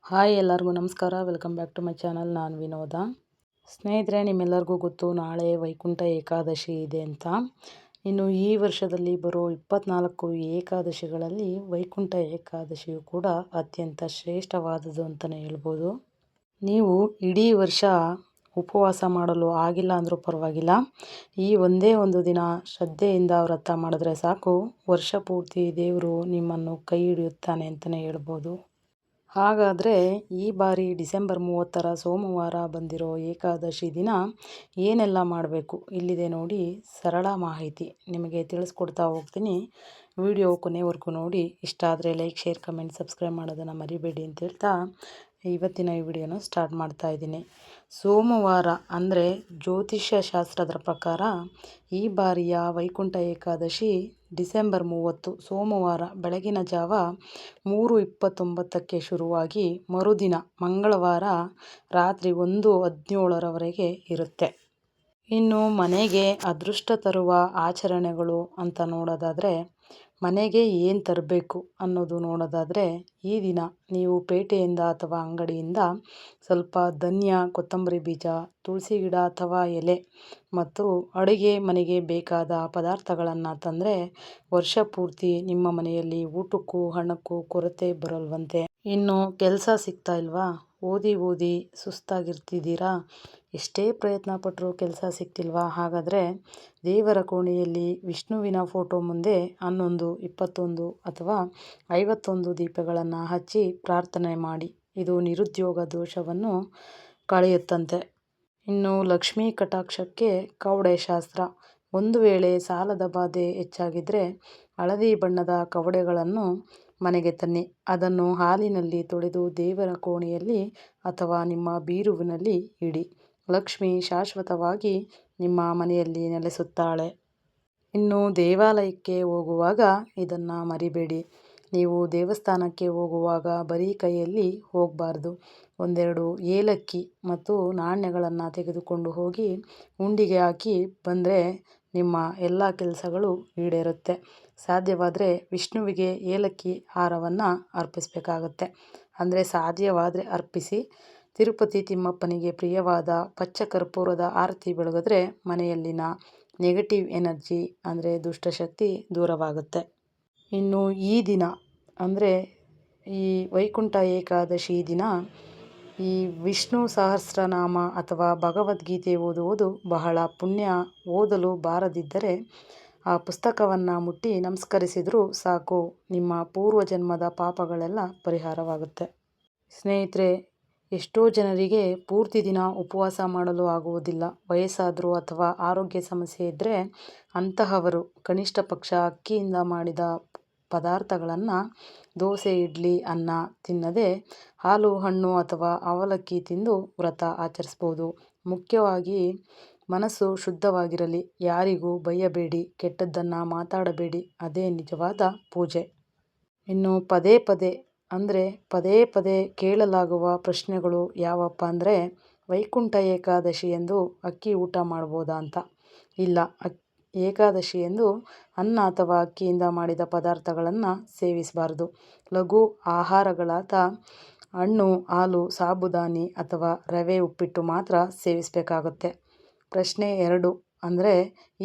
Hi ಎಲ್ಲರಿಗೂ ನಮಸ್ಕಾರ. Welcome back to my channel. ನಾನು ವಿನೋದ. ಸ್ನೇಹಿತರೆ, ನಿಮ್ಮೆಲ್ಲರಿಗೂ ಗೊತ್ತು ನಾಳೆ ವೈಕುಂಠ ಏಕಾದಶಿ ಇದೆ ಅಂತ. ಇನ್ನು ಈ ವರ್ಷದಲ್ಲಿ ಬರೋ 24 ಏಕಾದಶಿಗಳಲ್ಲಿ ವೈಕುಂಠ ಏಕಾದಶಿಯು ಕೂಡ ಅತ್ಯಂತ ಶ್ರೇಷ್ಠವಾದುದು ಅಂತಲೇ ಹೇಳ್ಬೋದು. ನೀವು ಇಡೀ ವರ್ಷ ಉಪವಾಸ ಮಾಡಲು ಆಗಿಲ್ಲ ಅಂದರೂ ಪರವಾಗಿಲ್ಲ, ಈ ಒಂದೇ ಒಂದು ದಿನ ಶ್ರದ್ಧೆಯಿಂದ ವ್ರತ ಮಾಡಿದ್ರೆ ಸಾಕು, ವರ್ಷ ಪೂರ್ತಿ ದೇವರು ನಿಮ್ಮನ್ನು ಕೈ ಹಿಡಿಯುತ್ತಾನೆ ಅಂತಲೇ ಹೇಳ್ಬೋದು. ಹಾಗಾದರೆ ಈ ಬಾರಿ ಡಿಸೆಂಬರ್ 30ರ ಸೋಮವಾರ ಬಂದಿರೋ ಏಕಾದಶಿ ದಿನ ಏನೆಲ್ಲ ಮಾಡಬೇಕು, ಇಲ್ಲಿದೆ ನೋಡಿ ಸರಳ ಮಾಹಿತಿ. ನಿಮಗೆ ತಿಳಿಸ್ಕೊಡ್ತಾ ಹೋಗ್ತೀನಿ. ವಿಡಿಯೋ ಕೊನೆವರೆಗೂ ನೋಡಿ. ಇಷ್ಟ ಆದರೆ ಲೈಕ್, ಶೇರ್, ಕಮೆಂಟ್, ಸಬ್ಸ್ಕ್ರೈಬ್ ಮಾಡೋದನ್ನು ಮರಿಬೇಡಿ ಅಂತ ಹೇಳ್ತಾ ಇವತ್ತಿನ ಈ ವಿಡಿಯೋನ ಸ್ಟಾರ್ಟ್ ಮಾಡ್ತಾ ಇದ್ದೀನಿ. ಸೋಮವಾರ ಅಂದರೆ ಜ್ಯೋತಿಷ್ಯ ಶಾಸ್ತ್ರದ ಪ್ರಕಾರ ಈ ಬಾರಿಯ ವೈಕುಂಠ ಏಕಾದಶಿ ಡಿಸೆಂಬರ್ 30 ಸೋಮವಾರ ಬೆಳಗಿನ ಜಾವ 3:29ಕ್ಕೆ ಶುರುವಾಗಿ ಮರುದಿನ ಮಂಗಳವಾರ ರಾತ್ರಿ 1:17ರವರೆಗೆ ಇರುತ್ತೆ. ಇನ್ನು ಮನೆಗೆ ಅದೃಷ್ಟ ತರುವ ಆಚರಣೆಗಳು ಅಂತ ನೋಡೋದಾದರೆ, ಮನೆಗೆ ಏನು ತರಬೇಕು ಅನ್ನೋದು ನೋಡೋದಾದರೆ, ಈ ದಿನ ನೀವು ಪೇಟೆಯಿಂದ ಅಥವಾ ಅಂಗಡಿಯಿಂದ ಸ್ವಲ್ಪ ಧನ್ಯ, ಕೊತ್ತಂಬರಿ ಬೀಜ, ತುಳಸಿ ಗಿಡ ಅಥವಾ ಎಲೆ ಮತ್ತು ಅಡುಗೆ ಮನೆಗೆ ಬೇಕಾದ ಪದಾರ್ಥಗಳನ್ನು ತಂದರೆ ವರ್ಷ ಪೂರ್ತಿ ನಿಮ್ಮ ಮನೆಯಲ್ಲಿ ಊಟಕ್ಕೂ ಹಣಕ್ಕೂ ಕೊರತೆ ಬರಲ್ವಂತೆ. ಇನ್ನು ಕೆಲಸ ಸಿಗ್ತಾ ಇಲ್ವಾ? ಓದಿ ಸುಸ್ತಾಗಿರ್ತಿದ್ದೀರಾ? ಎಷ್ಟೇ ಪ್ರಯತ್ನ ಪಟ್ಟರೂ ಕೆಲಸ ಸಿಗ್ತಿಲ್ವಾ? ಹಾಗಾದರೆ ದೇವರ ಕೋಣೆಯಲ್ಲಿ ವಿಷ್ಣುವಿನ ಫೋಟೋ ಮುಂದೆ 11, 21 ಅಥವಾ 51 ದೀಪಗಳನ್ನು ಹಚ್ಚಿ ಪ್ರಾರ್ಥನೆ ಮಾಡಿ. ಇದು ನಿರುದ್ಯೋಗ ದೋಷವನ್ನು ಕಳೆಯುತ್ತಂತೆ. ಇನ್ನು ಲಕ್ಷ್ಮೀ ಕಟಾಕ್ಷಕ್ಕೆ ಕವಡೆ ಶಾಸ್ತ್ರ. ಒಂದು ವೇಳೆ ಸಾಲದ ಬಾಧೆ ಹೆಚ್ಚಾಗಿದ್ದರೆ ಹಳದಿ ಬಣ್ಣದ ಕವಡೆಗಳನ್ನು ಮನೆಗೆ ತನ್ನಿ. ಅದನ್ನು ಹಾಲಿನಲ್ಲಿ ತೊಳೆದು ದೇವರ ಕೋಣೆಯಲ್ಲಿ ಅಥವಾ ನಿಮ್ಮ ಬೀರುವಿನಲ್ಲಿ ಇಡಿ. ಲಕ್ಷ್ಮಿ ಶಾಶ್ವತವಾಗಿ ನಿಮ್ಮ ಮನೆಯಲ್ಲಿ ನೆಲೆಸುತ್ತಾಳೆ. ಇನ್ನು ದೇವಾಲಯಕ್ಕೆ ಹೋಗುವಾಗ ಇದನ್ನು ಮರಿಬೇಡಿ. ನೀವು ದೇವಸ್ಥಾನಕ್ಕೆ ಹೋಗುವಾಗ ಬರೀ ಕೈಯಲ್ಲಿ ಹೋಗಬಾರ್ದು. ಒಂದೆರಡು ಏಲಕ್ಕಿ ಮತ್ತು ನಾಣ್ಯಗಳನ್ನು ತೆಗೆದುಕೊಂಡು ಹೋಗಿ ಉಂಡಿಗೆ ಹಾಕಿ ಬಂದರೆ ನಿಮ್ಮ ಎಲ್ಲ ಕೆಲಸಗಳು ಈಡೇರುತ್ತೆ. ಸಾಧ್ಯವಾದರೆ ವಿಷ್ಣುವಿಗೆ ಏಲಕ್ಕಿ ಹಾರವನ್ನು ಅರ್ಪಿಸಬೇಕಾಗತ್ತೆ. ಅಂದರೆ ಸಾಧ್ಯವಾದರೆ ಅರ್ಪಿಸಿ. ತಿರುಪತಿ ತಿಮ್ಮಪ್ಪನಿಗೆ ಪ್ರಿಯವಾದ ಪಚ್ಚ ಕರ್ಪೂರದ ಆರತಿ ಬೆಳಗಿದ್ರೆ ಮನೆಯಲ್ಲಿನ ನೆಗೆಟಿವ್ ಎನರ್ಜಿ ಅಂದರೆ ದುಷ್ಟಶಕ್ತಿ ದೂರವಾಗುತ್ತೆ. ಇನ್ನು ಈ ದಿನ ಅಂದರೆ ಈ ವೈಕುಂಠ ಏಕಾದಶಿ ದಿನ ಈ ವಿಷ್ಣು ಸಹಸ್ರನಾಮ ಅಥವಾ ಭಗವದ್ಗೀತೆ ಓದುವುದು ಬಹಳ ಪುಣ್ಯ. ಓದಲು ಬಾರದಿದ್ದರೆ ಆ ಪುಸ್ತಕವನ್ನು ಮುಟ್ಟಿ ನಮಸ್ಕರಿಸಿದರೂ ಸಾಕು, ನಿಮ್ಮ ಪೂರ್ವಜನ್ಮದ ಪಾಪಗಳೆಲ್ಲ ಪರಿಹಾರವಾಗುತ್ತೆ. ಸ್ನೇಹಿತರೆ, ಎಷ್ಟೋ ಜನರಿಗೆ ಪೂರ್ತಿ ದಿನ ಉಪವಾಸ ಮಾಡಲು ಆಗುವುದಿಲ್ಲ. ವಯಸ್ಸಾದರೂ ಅಥವಾ ಆರೋಗ್ಯ ಸಮಸ್ಯೆ ಇದ್ದರೆ ಅಂತಹವರು ಕನಿಷ್ಠ ಪಕ್ಷ ಅಕ್ಕಿಯಿಂದ ಮಾಡಿದ ಪದಾರ್ಥಗಳನ್ನು ದೋಸೆ, ಇಡ್ಲಿ, ಅನ್ನ ತಿನ್ನದೆ ಹಾಲು, ಹಣ್ಣು ಅಥವಾ ಅವಲಕ್ಕಿ ತಿಂದು ವ್ರತ ಆಚರಿಸ್ಬೋದು. ಮುಖ್ಯವಾಗಿ ಮನಸ್ಸು ಶುದ್ಧವಾಗಿರಲಿ. ಯಾರಿಗೂ ಬೈಯಬೇಡಿ, ಕೆಟ್ಟದ್ದನ್ನು ಮಾತಾಡಬೇಡಿ. ಅದೇ ನಿಜವಾದ ಪೂಜೆ. ಇನ್ನು ಪದೇ ಪದೇ ಕೇಳಲಾಗುವ ಪ್ರಶ್ನೆಗಳು ಯಾವಪ್ಪ ಅಂದರೆ, ವೈಕುಂಠ ಏಕಾದಶಿ ಎಂದು ಅಕ್ಕಿ ಊಟ ಮಾಡ್ಬೋದಾ ಅಂತ. ಇಲ್ಲ, ಏಕಾದಶಿ ಎಂದು ಅನ್ನ ಅಥವಾ ಅಕ್ಕಿಯಿಂದ ಮಾಡಿದ ಪದಾರ್ಥಗಳನ್ನು ಸೇವಿಸಬಾರ್ದು. ಲಘು ಆಹಾರಗಳಾದ ಹಣ್ಣು, ಹಾಲು, ಸಾಬುದಾನಿ ಅಥವಾ ರವೆ ಉಪ್ಪಿಟ್ಟು ಮಾತ್ರ ಸೇವಿಸಬೇಕಾಗುತ್ತೆ. ಪ್ರಶ್ನೆ 2 ಅಂದರೆ,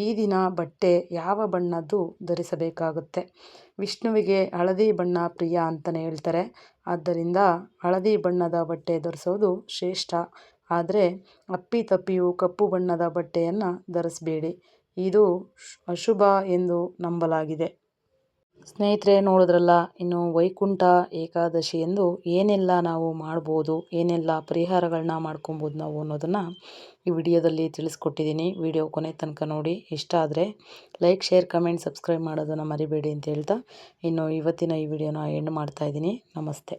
ಈ ದಿನ ಬಟ್ಟೆ ಯಾವ ಬಣ್ಣದ್ದು ಧರಿಸಬೇಕಾಗುತ್ತೆ? ವಿಷ್ಣುವಿಗೆ ಹಳದಿ ಬಣ್ಣ ಪ್ರಿಯ ಅಂತಲೇ ಹೇಳ್ತಾರೆ. ಆದ್ದರಿಂದ ಹಳದಿ ಬಣ್ಣದ ಬಟ್ಟೆ ಧರಿಸೋದು ಶ್ರೇಷ್ಠ. ಆದರೆ ಅಪ್ಪಿತಪ್ಪಿಯೂ ಕಪ್ಪು ಬಣ್ಣದ ಬಟ್ಟೆಯನ್ನು ಧರಿಸಬೇಡಿ. ಇದು ಅಶುಭ ಎಂದು ನಂಬಲಾಗಿದೆ. ಸ್ನೇಹಿತರೆ, ನೋಡಿದ್ರಲ್ಲ, ಇನ್ನು ವೈಕುಂಠ ಏಕಾದಶಿ ಎಂದು ಏನೆಲ್ಲ ನಾವು ಮಾಡ್ಬೋದು, ಏನೆಲ್ಲ ಪರಿಹಾರಗಳನ್ನ ಮಾಡ್ಕೊಬೋದು ನಾವು ಅನ್ನೋದನ್ನು ಈ ವಿಡಿಯೋದಲ್ಲಿ ತಿಳಿಸ್ಕೊಟ್ಟಿದ್ದೀನಿ. ವಿಡಿಯೋ ಕೊನೆ ತನಕ ನೋಡಿ. ಇಷ್ಟ ಆದರೆ ಲೈಕ್, ಶೇರ್, ಕಮೆಂಟ್, ಸಬ್ಸ್ಕ್ರೈಬ್ ಮಾಡೋದನ್ನು ಮರಿಬೇಡಿ ಅಂತ ಹೇಳ್ತಾ ಇನ್ನು ಇವತ್ತಿನ ಈ ವಿಡಿಯೋನ ಎಂಡ್ ಮಾಡ್ತಾ ಇದ್ದೀನಿ. ನಮಸ್ತೆ.